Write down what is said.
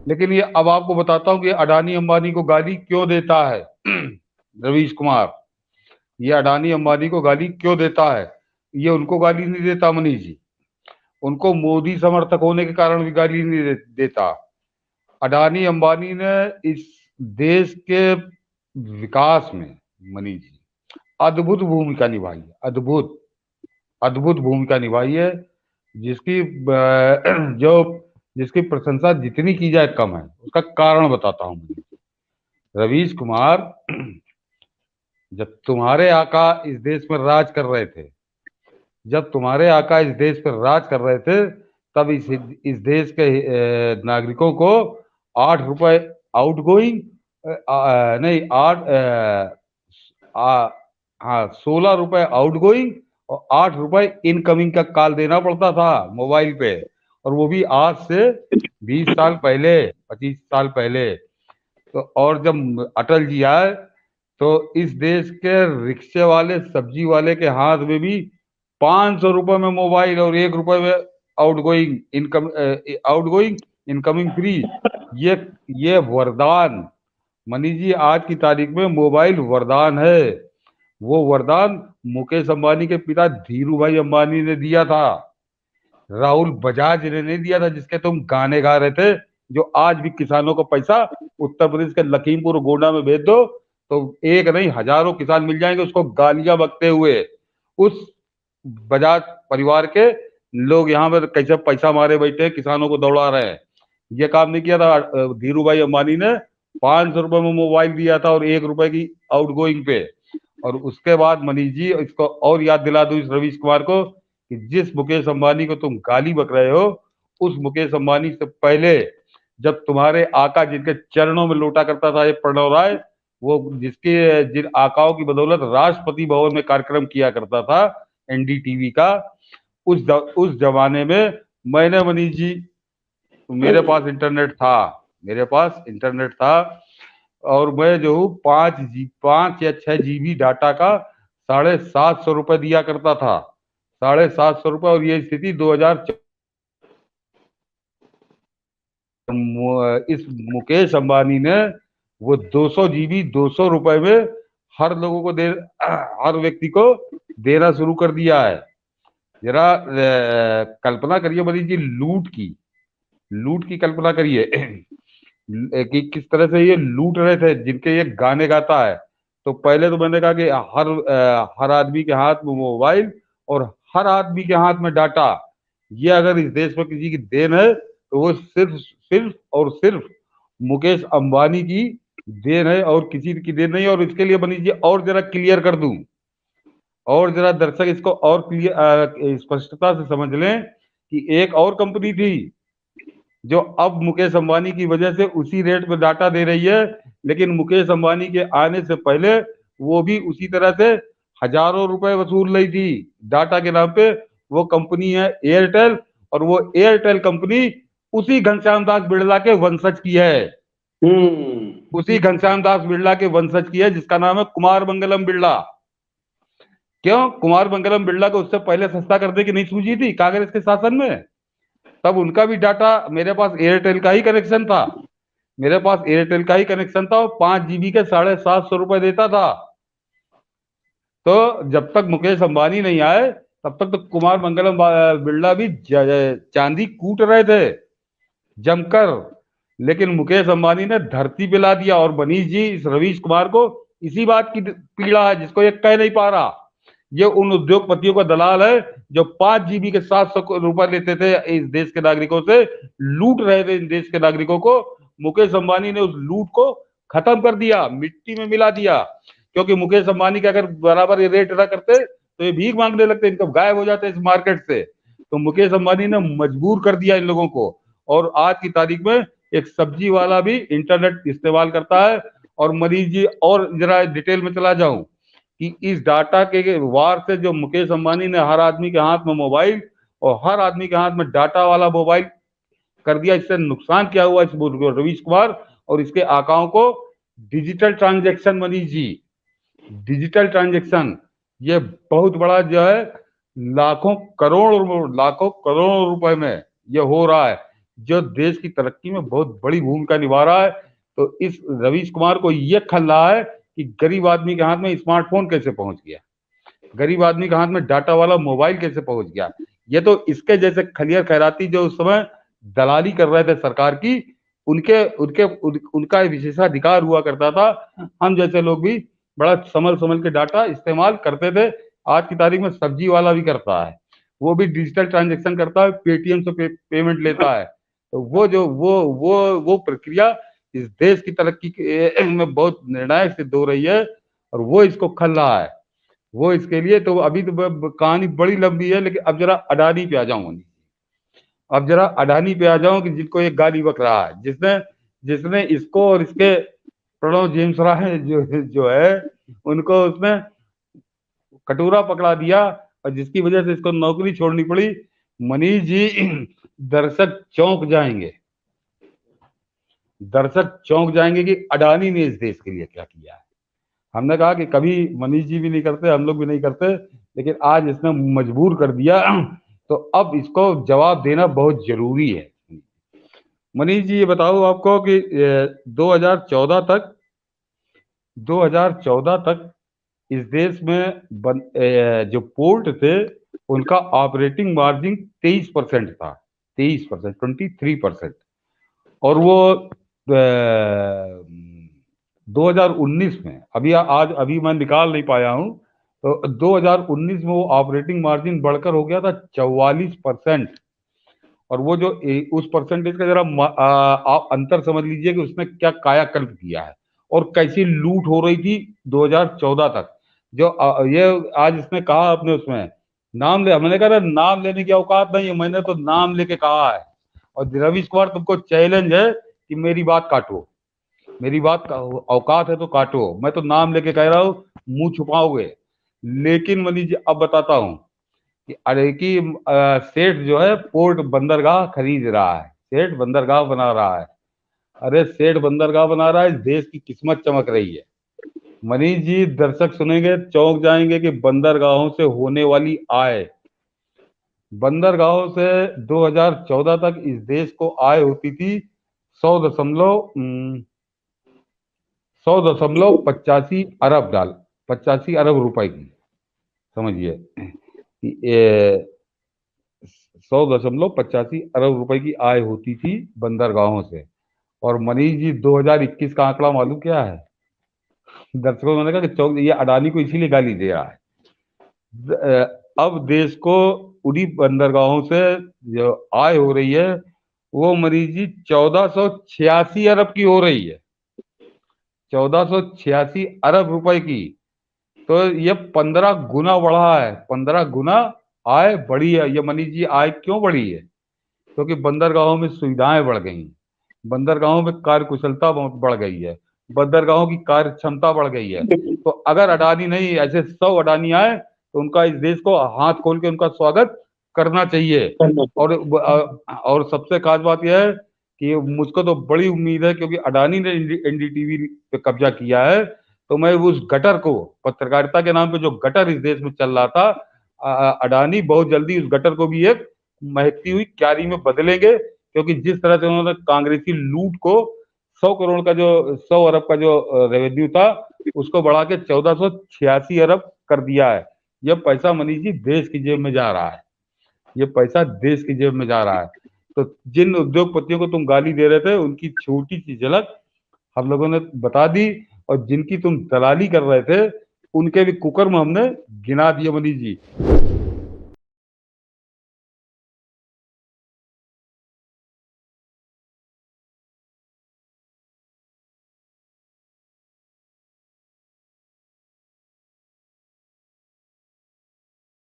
लेकिन ये अब आपको बताता हूँ कि अडानी अंबानी को गाली क्यों देता है रवीश कुमार। ये अडानी अंबानी को गाली क्यों देता है? ये उनको गाली नहीं देता मनीष जी, उनको मोदी समर्थक होने के कारण भी गाली नहीं देता। अडानी अंबानी ने इस देश के विकास में, मनीष जी, अद्भुत भूमिका निभाई है, अद्भुत अद्भुत भूमिका निभाई है, जिसकी जो जिसकी प्रशंसा जितनी की जाए कम है। उसका कारण बताता हूं मनीष जी। रवीश कुमार, जब तुम्हारे आका इस देश में राज कर रहे थे, जब तुम्हारे आका इस देश पर राज कर रहे थे, तब इस देश के नागरिकों को 8 रुपए आउट गोइंग, नहीं, आ, हाँ, 16 रुपए आउट गोइंग और 8 रुपए इनकमिंग का कॉल देना पड़ता था मोबाइल पे। और वो भी आज से 20 साल पहले, 25 साल पहले। तो और जब अटल जी आए, तो इस देश के रिक्शे वाले, सब्जी वाले के हाथ में भी 500 रुपए में मोबाइल और 1 रुपए में आउट गोइंग इनकमिंग फ्री। ये ये वरदान, मनीष जी, आज की तारीख में मोबाइल वरदान है। वो वरदान मुकेश अंबानी के पिता धीरू भाई अंबानी ने दिया था, राहुल बजाज ने नहीं दिया था, जिसके तुम गाने गा रहे थे। जो आज भी किसानों को पैसा उत्तर प्रदेश के लखीमपुर गोंडा में भेज दो, तो एक नहीं, हजारों किसान मिल जाएंगे उसको गालियां बकते हुए। उस बजाज परिवार के लोग यहाँ पर कैसे पैसा मारे बैठे हैं, किसानों को दौड़ा रहे हैं। ये काम नहीं किया था धीरू भाई अंबानी ने। 500 रुपए में मोबाइल दिया था और 1 रुपए की आउटगोइंग पे। और उसके बाद मनीष जी, इसको और याद दिला दूं इस रवीश कुमार को, कि जिस मुकेश अंबानी को तुम गाली बक रहे हो, उस मुकेश अंबानी से पहले, जब तुम्हारे आका जिनके चरणों में लोटा करता था ये प्रणव राय, वो जिन आकाओं की बदौलत राष्ट्रपति भवन में कार्यक्रम किया करता था एनडीटीवी का, उस जमाने में मैंने, मनीष जी, मेरे पास इंटरनेट था, मेरे पास इंटरनेट था। और मैं जो हूँ 5 या 6 GB डाटा का 750 रुपए दिया करता था, 750 रुपए। और ये स्थिति 2000, इस मुकेश अंबानी ने वो 200 GB 200 रुपए में हर लोगों को हर व्यक्ति को देना शुरू कर दिया है। जरा कल्पना करिए मनीष जी, लूट की कल्पना करिए कि किस तरह से ये लूट रहे थे जिनके ये गाने गाता है। तो पहले तो मैंने कहा कि हर आदमी के हाथ में मोबाइल और हर आदमी के हाथ में डाटा, ये अगर इस देश में किसी की देन है, तो वो सिर्फ सिर्फ और सिर्फ मुकेश अंबानी की देन है, और किसी की देन नहीं। और इसके लिए मनीष जी और जरा क्लियर कर दूं, और जरा दर्शक इसको और क्लियर स्पष्टता से समझ लें, कि एक और कंपनी थी जो अब मुकेश अंबानी की वजह से उसी रेट में डाटा दे रही है, लेकिन मुकेश अंबानी के आने से पहले वो भी उसी तरह से हजारों रुपए वसूल रही थी डाटा के नाम पे। वो कंपनी है एयरटेल, और वो एयरटेल कंपनी उसी घनश्याम दास बिड़ला के वंशज की है, हम्म। उसी घनश्याम दास बिड़ला के वंशज की है, जिसका नाम है कुमार मंगलम बिड़ला। क्यों कुमार मंगलम बिड़ला को उससे पहले सस्ता करने की नहीं सूझी थी कांग्रेस के शासन में? तब उनका भी डाटा, मेरे पास एयरटेल का ही कनेक्शन था, मेरे पास एयरटेल का ही कनेक्शन था, और 5 GB के 750 रुपए देता था। तो जब तक मुकेश अंबानी नहीं आए, तब तक तो कुमार मंगलम बिड़ला भी चांदी कूट रहे थे जमकर। लेकिन मुकेश अंबानी ने धरती पे ला दिया। और मनीष जी, इस रवीश कुमार को इसी बात की पीड़ा है, जिसको ये कह नहीं पा रहा। ये उन उद्योगपतियों का दलाल है जो 5 GB के 700 रुपए लेते थे इस देश के नागरिकों से, लूट रहे थे इस देश के नागरिकों को। मुकेश अंबानी ने उस लूट को खत्म कर दिया, मिट्टी में मिला दिया। क्योंकि मुकेश अंबानी के अगर बराबर ये रेट ना करते, तो ये भीख मांगने लगते, इनका गायब हो जाते इस मार्केट से। तो मुकेश अंबानी ने मजबूर कर दिया इन लोगों को। और आज की तारीख में एक सब्जी वाला भी इंटरनेट इस्तेमाल करता है। और मनीष जी, और जरा डिटेल में चला जाऊं, कि इस डाटा के वार से जो मुकेश अंबानी ने हर आदमी के हाथ में मोबाइल और हर आदमी के हाथ में डाटा वाला मोबाइल कर दिया, इससे नुकसान क्या हुआ इस रवीश कुमार और इसके आकाओं को? Digital transaction Manish ji, digital transaction, ये बहुत बड़ा जो है, लाखों करोड़ रुपए में ये हो रहा है। जो देश की तरक्की में बहुत बड़ी भूमिका निभा रहा है। तो इस रवीश कुमार को ये खल रहा है कि गरीब आदमी के हाथ में स्मार्टफोन कैसे पहुंच गया, गरीब आदमी के हाथ में डाटा वाला मोबाइल कैसे पहुंच गया। ये तो इसके जैसे खलियर खैराती जो उस समय दलाली कर रहे थे सरकार की, उनके उनके उनका विशेषाधिकार हुआ करता था। हम जैसे लोग भी बड़ा संभल संभल के डाटा इस्तेमाल करते थे। आज की तारीख में सब्जी वाला भी करता है, वो भी डिजिटल ट्रांजेक्शन करता है, पेटीएम से पेमेंट लेता है। तो वो जो वो प्रक्रिया इस देश की तरक्की में बहुत निर्णायक सिद्ध हो रही है, और वो इसको खल रहा है। वो इसके लिए तो अभी तो कहानी बड़ी लंबी है, लेकिन अब जरा अडानी पे आ जाऊं। अब जरा अडानी पे आ जाऊं कि जिनको एक गाली बक रहा है, जिसने जिसने इसको और इसके प्रणव जेम्स राय जो है उनको उसने कटोरा पकड़ा दिया, और जिसकी वजह से इसको नौकरी छोड़नी पड़ी। मनीष जी दर्शक चौंक जाएंगे, दर्शक चौंक जाएंगे कि अडानी ने इस देश के लिए क्या किया है। हमने कहा कि कभी मनीष जी भी नहीं करते, हम लोग भी नहीं करते, लेकिन आज इसने मजबूर कर दिया। तो अब इसको जवाब देना बहुत जरूरी है। मनीष जी ये बताओ आपको कि 2014 तक 2014 तक इस देश में जो पोर्ट थे उनका ऑपरेटिंग मार्जिन 23% था, 23%, 23%। और वो 2019 में अभी मैं निकाल नहीं पाया हूं, तो 2019 में वो ऑपरेटिंग मार्जिन बढ़कर हो गया था 44%। और वो जो उस परसेंटेज का जरा आप अंतर समझ लीजिए कि उसने क्या कायाकल्प किया है और कैसी लूट हो रही थी 2014 तक। जो ये आज इसने कहा अपने उसमें नाम ले, मैंने कहा नाम लेने की औकात नहीं है, मैंने तो नाम लेके कहा है। और रवीश कुमार तुमको चैलेंज है कि मेरी बात काटो, मेरी बात का औकात है तो काटो, मैं तो नाम लेके कह रहा हूँ, मुंह छुपाओगे। लेकिन मनीष जी अब बताता हूँ कि अरे कि सेठ जो है पोर्ट बंदरगाह खरीद रहा है, सेठ बंदरगाह बना रहा है। अरे सेठ बंदरगाह बना रहा है, इस देश की किस्मत चमक रही है। मनीष जी दर्शक सुनेंगे चौंक जाएंगे कि बंदरगाहों से होने वाली आय, बंदरगाहों से 2014 तक इस देश को आय होती थी 100.85 अरब 85 अरब रुपए की। समझिए कि 100.85 अरब रुपए की आय होती थी बंदरगाहों से। और मनीष जी 2021 का आंकड़ा मालूम क्या है? दर्शकों ने कहा कि चौक ये अडानी को इसीलिए गाली दे रहा है। अब देश को उन्हीं बंदरगाहों से जो आय हो रही है वो मनीष जी 1486 अरब की हो रही है, 1486 अरब रुपए की। तो ये 15 गुना बढ़ा है, 15 गुना आय बढ़ी है। ये मनीष जी आय क्यों बढ़ी है? क्योंकि बंदरगाहों में सुविधाएं बढ़ गई, बंदरगाहों में कार्य कुशलता बढ़ गई है, बंदरगाहों की कार्य क्षमता बढ़ गई है। तो अगर अडानी नहीं, ऐसे 100 अडानी आए तो उनका इस देश को हाथ खोल के उनका स्वागत करना चाहिए। और सबसे खास बात यह है कि मुझको तो बड़ी उम्मीद है, क्योंकि अडानी ने एनडीटीवी पे कब्जा किया है, तो मैं उस गटर को, पत्रकारिता के नाम पे जो गटर इस देश में चल रहा था, अडानी बहुत जल्दी उस गटर को भी एक महकती हुई क्यारी में बदलेंगे। क्योंकि जिस तरह से उन्होंने कांग्रेसी लूट को 100 करोड़ का जो 100 अरब का जो रेवेन्यू था उसको बढ़ा के 1486 अरब कर दिया है। यह पैसा मनीष जी देश की जेब में जा रहा है, ये पैसा देश की जेब में जा रहा है। तो जिन उद्योगपतियों को तुम गाली दे रहे थे उनकी छोटी सी झलक हम लोगों ने बता दी, और जिनकी तुम दलाली कर रहे थे उनके भी कुकर्म हमने गिना दिए मनीष जी।